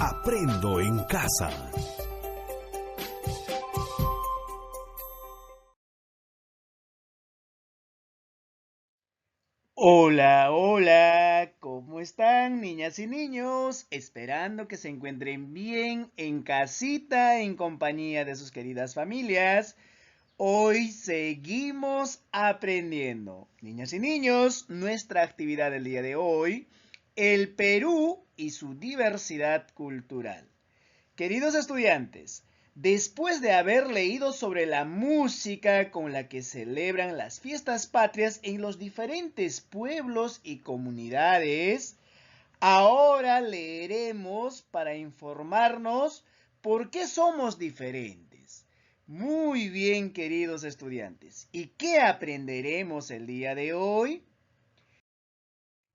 Aprendo en casa. Hola, hola, ¿cómo están, niñas y niños? Esperando que se encuentren bien en casita, en compañía de sus queridas familias. Hoy seguimos aprendiendo. Niñas y niños, nuestra actividad del día de hoy, el Perú y su diversidad cultural. Queridos estudiantes, después de haber leído sobre la música con la que celebran las fiestas patrias en los diferentes pueblos y comunidades, ahora leeremos para informarnos por qué somos diferentes. Muy bien, queridos estudiantes. ¿Y qué aprenderemos el día de hoy?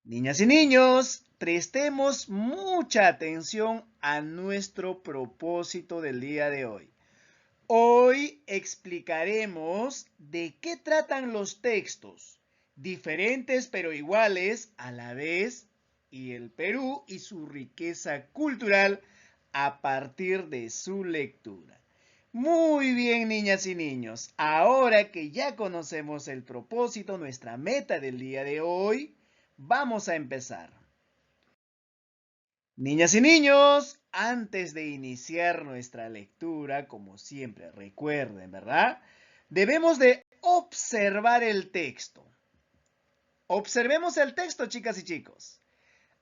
Niñas y niños, prestemos mucha atención a nuestro propósito del día de hoy. Hoy explicaremos de qué tratan los textos, diferentes pero iguales a la vez, y el Perú y su riqueza cultural a partir de su lectura. Muy bien, niñas y niños, ahora que ya conocemos el propósito, nuestra meta del día de hoy, vamos a empezar. Niñas y niños, antes de iniciar nuestra lectura, como siempre recuerden, ¿verdad? Debemos de observar el texto. Observemos el texto, chicas y chicos.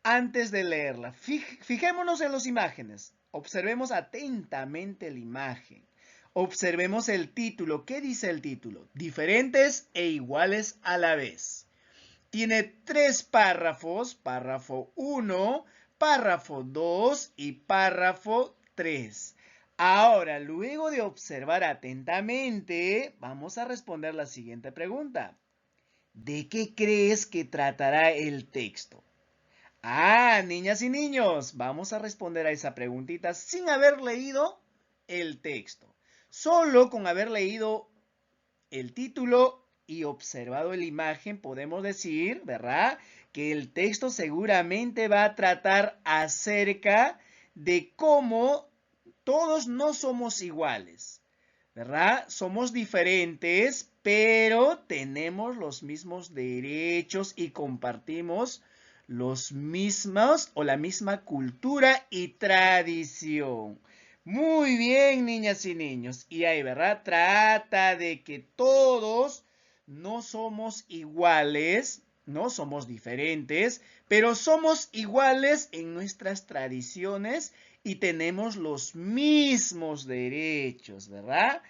Antes de leerla, fijémonos en las imágenes. Observemos atentamente la imagen. Observemos el título. ¿Qué dice el título? Diferentes e iguales a la vez. Tiene 3 párrafos, párrafo 1, párrafo 2 y párrafo 3. Ahora, luego de observar atentamente, vamos a responder la siguiente pregunta. ¿De qué crees que tratará el texto? Niñas y niños, vamos a responder a esa preguntita sin haber leído el texto. Solo con haber leído el título y observado la imagen podemos decir, ¿verdad?, que el texto seguramente va a tratar acerca de cómo todos no somos iguales, ¿verdad? Somos diferentes, pero tenemos los mismos derechos y compartimos los mismos o la misma cultura y tradición. Muy bien, niñas y niños. Y ahí, ¿verdad? Trata de que todos no somos iguales, no somos diferentes, pero somos iguales en nuestras tradiciones y tenemos los mismos derechos, ¿verdad?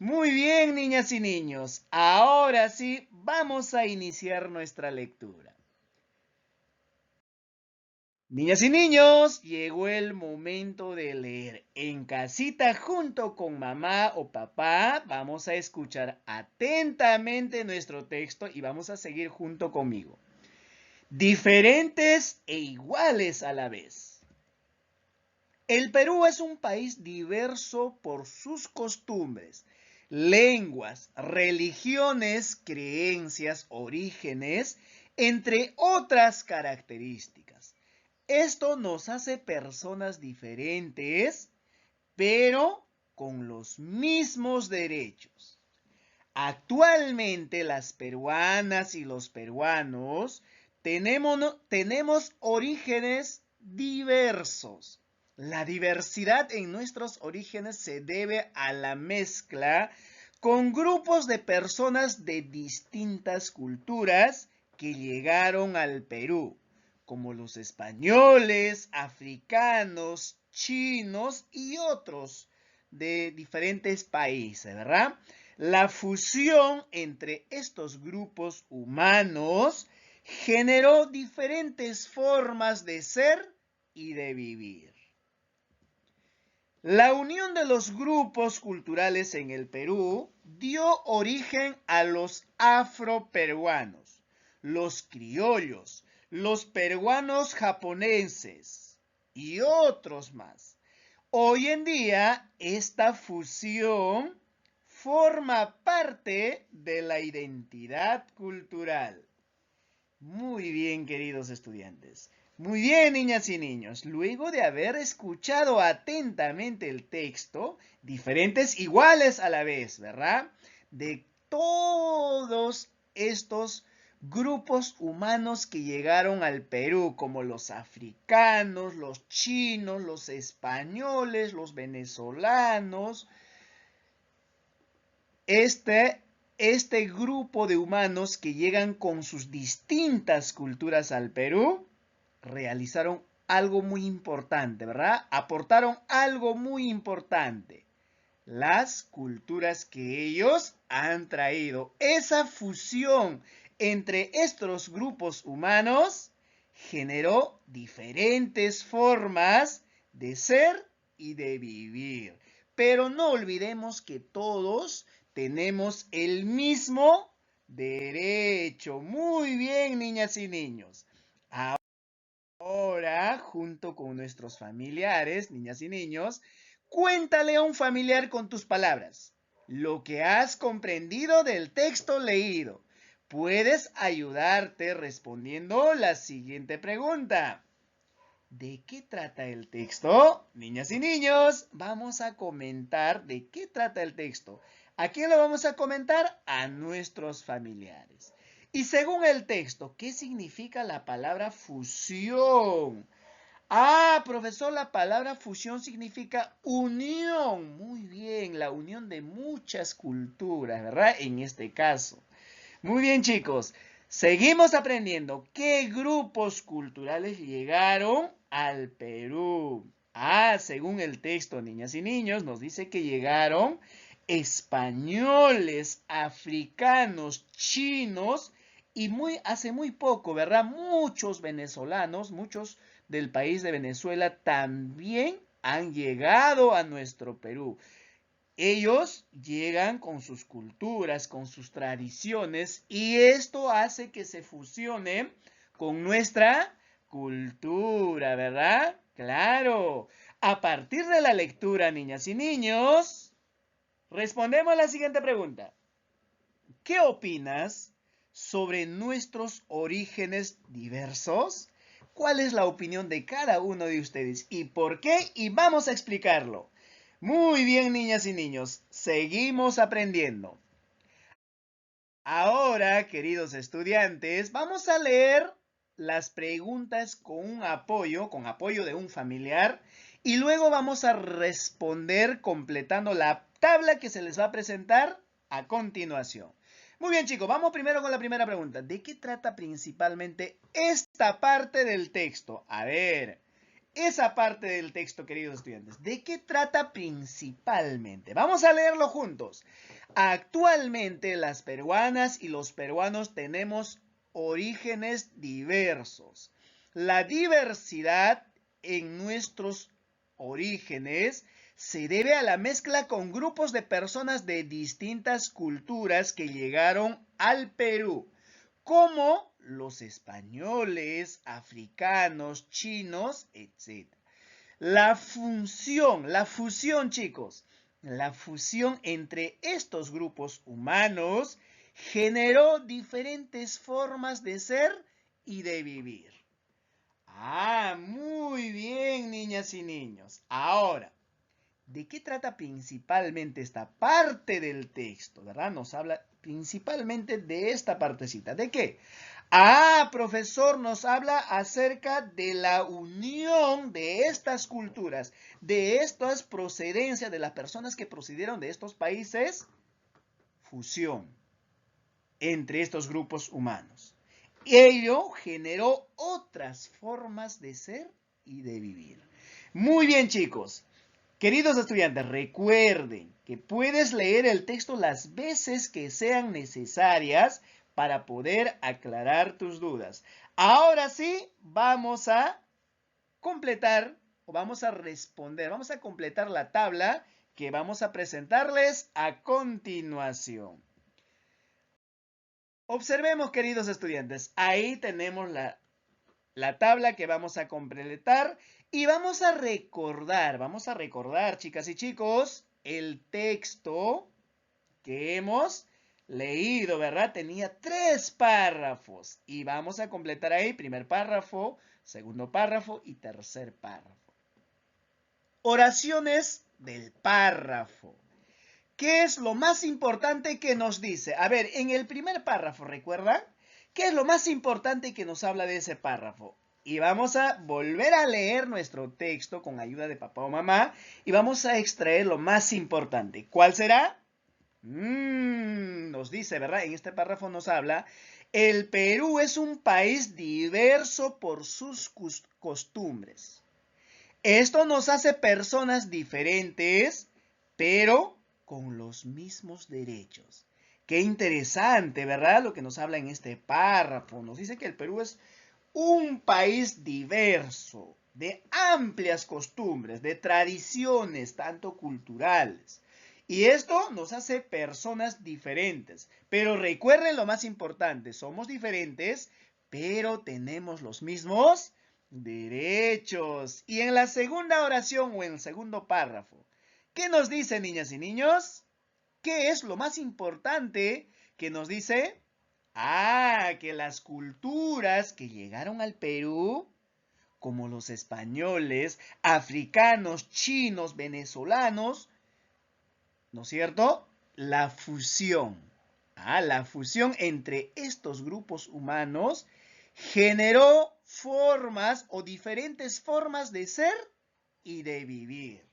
Muy bien, niñas y niños. Ahora sí, vamos a iniciar nuestra lectura. Niñas y niños, llegó el momento de leer. En casita junto con mamá o papá, vamos a escuchar atentamente nuestro texto y vamos a seguir junto conmigo. Diferentes e iguales a la vez. El Perú es un país diverso por sus costumbres, lenguas, religiones, creencias, orígenes, entre otras características. Esto nos hace personas diferentes, pero con los mismos derechos. Actualmente las peruanas y los peruanos tenemos orígenes diversos. La diversidad en nuestros orígenes se debe a la mezcla con grupos de personas de distintas culturas que llegaron al Perú, como los españoles, africanos, chinos y otros de diferentes países, ¿verdad? La fusión entre estos grupos humanos generó diferentes formas de ser y de vivir. La unión de los grupos culturales en el Perú dio origen a los afroperuanos, los criollos, los peruanos japoneses y otros más. Hoy en día, esta fusión forma parte de la identidad cultural. Muy bien, queridos estudiantes. Muy bien, niñas y niños. Luego de haber escuchado atentamente el texto, diferentes iguales a la vez, ¿verdad? De todos estos grupos humanos que llegaron al Perú, como los africanos, los chinos, los españoles, los venezolanos. Este grupo de humanos que llegan con sus distintas culturas al Perú, realizaron algo muy importante, ¿verdad? Aportaron algo muy importante. Las culturas que ellos han traído. Esa fusión entre estos grupos humanos generó diferentes formas de ser y de vivir. Pero no olvidemos que todos tenemos el mismo derecho. Muy bien, niñas y niños. Ahora, junto con nuestros familiares, niñas y niños, cuéntale a un familiar con tus palabras lo que has comprendido del texto leído. Puedes ayudarte respondiendo la siguiente pregunta. ¿De qué trata el texto? Niñas y niños, vamos a comentar de qué trata el texto. ¿A quién lo vamos a comentar? A nuestros familiares. Y según el texto, ¿qué significa la palabra fusión? Ah, profesor, la palabra fusión significa unión. Muy bien, la unión de muchas culturas, ¿verdad? En este caso. Muy bien, chicos. Seguimos aprendiendo. ¿Qué grupos culturales llegaron al Perú? Ah, según el texto, niñas y niños, nos dice que llegaron españoles, africanos, chinos y hace muy poco, ¿verdad? Muchos venezolanos, muchos del país de Venezuela también han llegado a nuestro Perú. Ellos llegan con sus culturas, con sus tradiciones, y esto hace que se fusione con nuestra cultura, ¿verdad? Claro. A partir de la lectura, niñas y niños, respondemos a la siguiente pregunta. ¿Qué opinas sobre nuestros orígenes diversos? ¿Cuál es la opinión de cada uno de ustedes y por qué? Y vamos a explicarlo. Muy bien, niñas y niños, seguimos aprendiendo. Ahora, queridos estudiantes, vamos a leer las preguntas con apoyo de un familiar, y luego vamos a responder completando la tabla que se les va a presentar a continuación. Muy bien, chicos, vamos primero con la primera pregunta. ¿De qué trata principalmente esta parte del texto? A ver, esa parte del texto, queridos estudiantes, ¿de qué trata principalmente? Vamos a leerlo juntos. Actualmente las peruanas y los peruanos tenemos orígenes diversos. La diversidad en nuestros orígenes se debe a la mezcla con grupos de personas de distintas culturas que llegaron al Perú, como los españoles, africanos, chinos, etc. La fusión, chicos, la fusión entre estos grupos humanos generó diferentes formas de ser y de vivir. Ah, muy bien, niñas y niños. Ahora, ¿de qué trata principalmente esta parte del texto? ¿Verdad? Nos habla principalmente de esta partecita. ¿De qué? Ah, profesor, nos habla acerca de la unión de estas culturas, de estas procedencias, de las personas que procedieron de estos países, fusión entre estos grupos humanos. Ello generó otras formas de ser y de vivir. Muy bien, chicos. Queridos estudiantes, recuerden que puedes leer el texto las veces que sean necesarias para poder aclarar tus dudas. Ahora sí, vamos a completar o vamos a responder, vamos a completar la tabla que vamos a presentarles a continuación. Observemos, queridos estudiantes, ahí tenemos la tabla que vamos a completar y vamos a recordar, chicas y chicos, el texto que hemos leído, ¿verdad? Tenía 3 párrafos. Y vamos a completar ahí primer párrafo, segundo párrafo y tercer párrafo. Oraciones del párrafo. ¿Qué es lo más importante que nos dice? A ver, en el primer párrafo, ¿recuerdan? ¿Qué es lo más importante que nos habla de ese párrafo? Y vamos a volver a leer nuestro texto con ayuda de papá o mamá y vamos a extraer lo más importante. ¿Cuál será? Nos dice, ¿verdad? En este párrafo nos habla, el Perú es un país diverso por sus costumbres. Esto nos hace personas diferentes, pero con los mismos derechos. Qué interesante, ¿verdad? Lo que nos habla en este párrafo. Nos dice que el Perú es un país diverso, de amplias costumbres, de tradiciones, tanto culturales. Y esto nos hace personas diferentes. Pero recuerden lo más importante, somos diferentes, pero tenemos los mismos derechos. Y en la segunda oración o en el segundo párrafo, ¿qué nos dice, niñas y niños? ¿Qué es lo más importante que nos dice? Que las culturas que llegaron al Perú, como los españoles, africanos, chinos, venezolanos, ¿no es cierto? La fusión. La fusión entre estos grupos humanos generó formas o diferentes formas de ser y de vivir.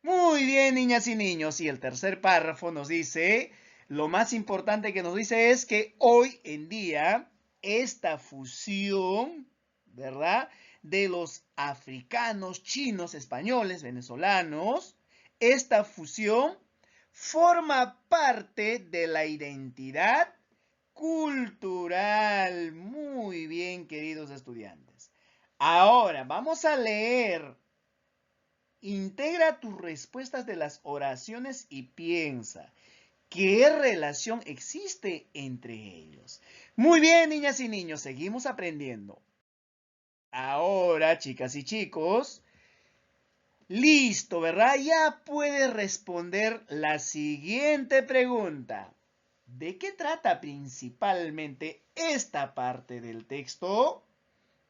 Muy bien, niñas y niños. Y el tercer párrafo nos dice, lo más importante que nos dice es que hoy en día esta fusión, ¿verdad? De los africanos, chinos, españoles, venezolanos, esta fusión forma parte de la identidad cultural. Muy bien, queridos estudiantes. Ahora vamos a leer. Integra tus respuestas de las oraciones y piensa, ¿qué relación existe entre ellos? Muy bien, niñas y niños, seguimos aprendiendo. Ahora, chicas y chicos, listo, ¿verdad? Ya puedes responder la siguiente pregunta. ¿De qué trata principalmente esta parte del texto?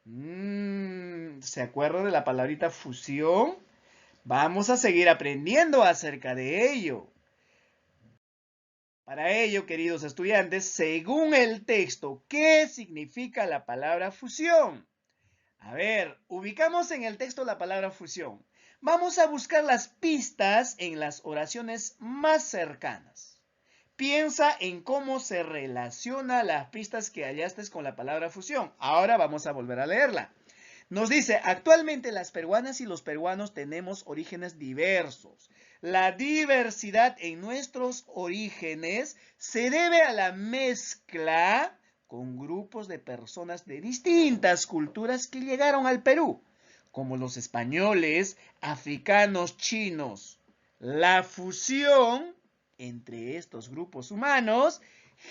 ¿Se acuerdan de la palabrita fusión? Vamos a seguir aprendiendo acerca de ello. Para ello, queridos estudiantes, según el texto, ¿qué significa la palabra fusión? A ver, ubicamos en el texto la palabra fusión. Vamos a buscar las pistas en las oraciones más cercanas. Piensa en cómo se relaciona las pistas que hallaste con la palabra fusión. Ahora vamos a volver a leerla. Nos dice, actualmente las peruanas y los peruanos tenemos orígenes diversos. La diversidad en nuestros orígenes se debe a la mezcla con grupos de personas de distintas culturas que llegaron al Perú, como los españoles, africanos, chinos. La fusión entre estos grupos humanos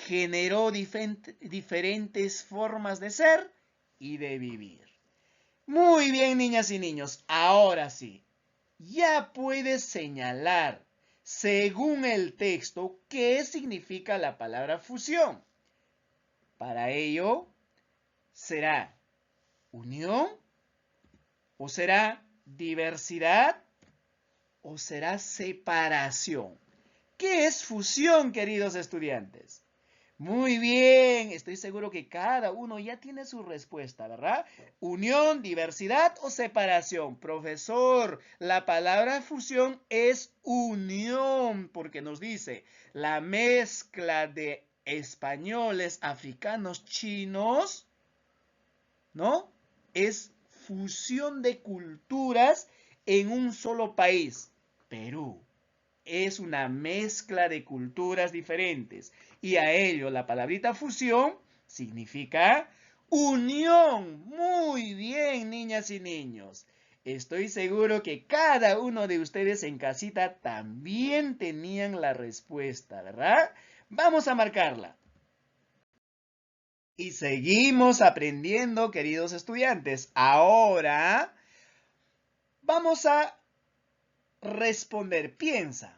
generó diferentes formas de ser y de vivir. Muy bien, niñas y niños, ahora sí, ya puedes señalar, según el texto, qué significa la palabra fusión. Para ello, ¿será unión? ¿O será diversidad? ¿O será separación? ¿Qué es fusión, queridos estudiantes? Muy bien, estoy seguro que cada uno ya tiene su respuesta, ¿verdad? Unión, diversidad o separación. Profesor, la palabra fusión es unión, porque nos dice la mezcla de españoles, africanos, chinos, ¿no? Es fusión de culturas en un solo país, Perú. Es una mezcla de culturas diferentes. Y a ello la palabrita fusión significa unión. Muy bien, niñas y niños. Estoy seguro que cada uno de ustedes en casita también tenían la respuesta, ¿verdad? Vamos a marcarla. Y seguimos aprendiendo, queridos estudiantes. Ahora vamos a responder. Piensa.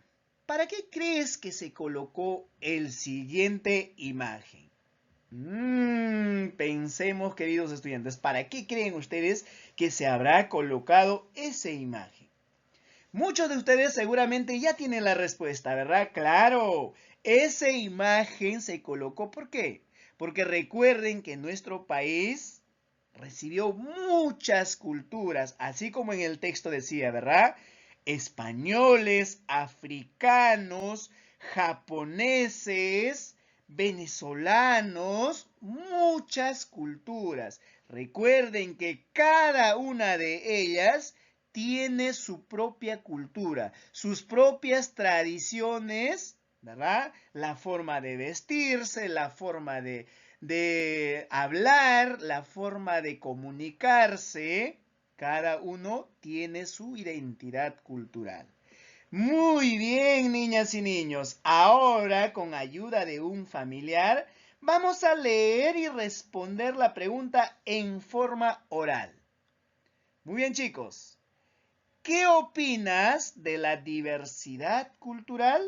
¿para qué crees que se colocó el siguiente imagen? Pensemos, queridos estudiantes, ¿para qué creen ustedes que se habrá colocado esa imagen? Muchos de ustedes seguramente ya tienen la respuesta, ¿verdad? Claro, esa imagen se colocó, ¿por qué? Porque recuerden que nuestro país recibió muchas culturas, así como en el texto decía, ¿verdad? Españoles, africanos, japoneses, venezolanos, muchas culturas. Recuerden que cada una de ellas tiene su propia cultura, sus propias tradiciones, ¿verdad? La forma de vestirse, la forma de hablar, la forma de comunicarse. Cada uno tiene su identidad cultural. Muy bien, niñas y niños. Ahora, con ayuda de un familiar, vamos a leer y responder la pregunta en forma oral. Muy bien, chicos. ¿Qué opinas de la diversidad cultural?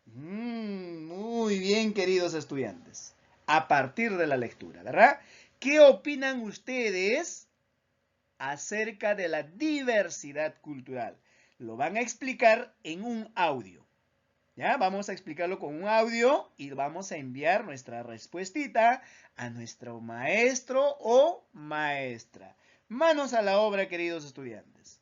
Muy bien, queridos estudiantes. A partir de la lectura, ¿verdad? ¿Qué opinan ustedes acerca de la diversidad cultural? Lo van a explicar en un audio. ¿Ya? Vamos a explicarlo con un audio y vamos a enviar nuestra respuestita a nuestro maestro o maestra. Manos a la obra, queridos estudiantes.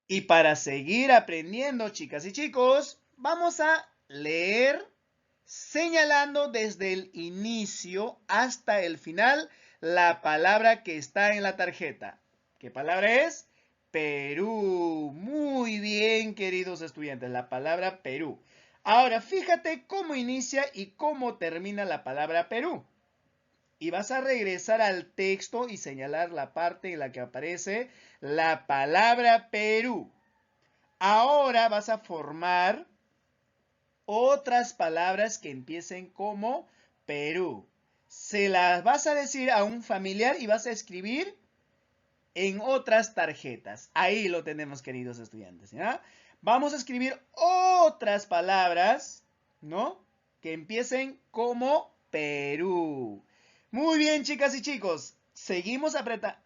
Y para seguir aprendiendo, chicas y chicos, vamos a leer señalando desde el inicio hasta el final la palabra que está en la tarjeta. ¿Qué palabra es? Perú. Muy bien, queridos estudiantes, la palabra Perú. Ahora, fíjate cómo inicia y cómo termina la palabra Perú. Y vas a regresar al texto y señalar la parte en la que aparece la palabra Perú. Ahora vas a formar otras palabras que empiecen como Perú. Se las vas a decir a un familiar y vas a escribir en otras tarjetas. Ahí lo tenemos, queridos estudiantes, ¿ya? Vamos a escribir otras palabras, ¿no? Que empiecen como Perú. Muy bien, chicas y chicos. Seguimos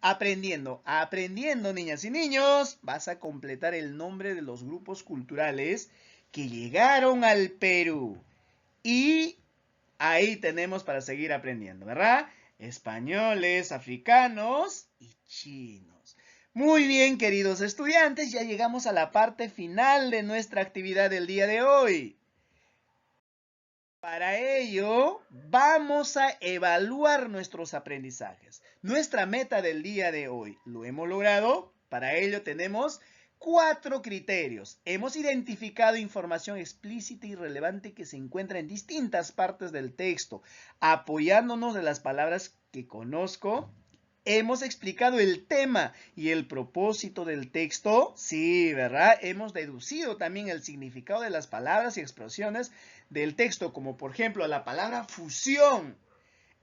aprendiendo. Aprendiendo, niñas y niños. Vas a completar el nombre de los grupos culturales que llegaron al Perú. Y ahí tenemos para seguir aprendiendo, ¿verdad? Españoles, africanos y chinos. Muy bien, queridos estudiantes, ya llegamos a la parte final de nuestra actividad del día de hoy. Para ello, vamos a evaluar nuestros aprendizajes. Nuestra meta del día de hoy, ¿lo hemos logrado? Para ello tenemos 4 criterios. Hemos identificado información explícita y relevante que se encuentra en distintas partes del texto, apoyándonos de las palabras que conozco. Hemos explicado el tema y el propósito del texto. Sí, ¿verdad? Hemos deducido también el significado de las palabras y expresiones del texto, como por ejemplo la palabra fusión.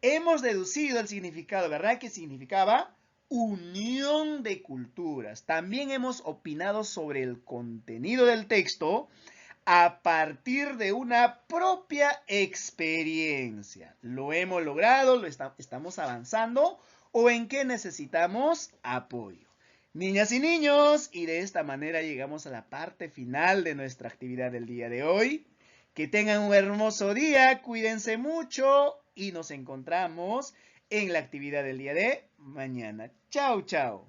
Hemos deducido el significado, ¿verdad? Que significaba unión de culturas. También hemos opinado sobre el contenido del texto a partir de una propia experiencia. ¿Lo hemos logrado? ¿Estamos avanzando? ¿O en qué necesitamos apoyo? Niñas y niños, y de esta manera llegamos a la parte final de nuestra actividad del día de hoy. Que tengan un hermoso día, cuídense mucho y nos encontramos en la actividad del día de mañana. Chao, chao.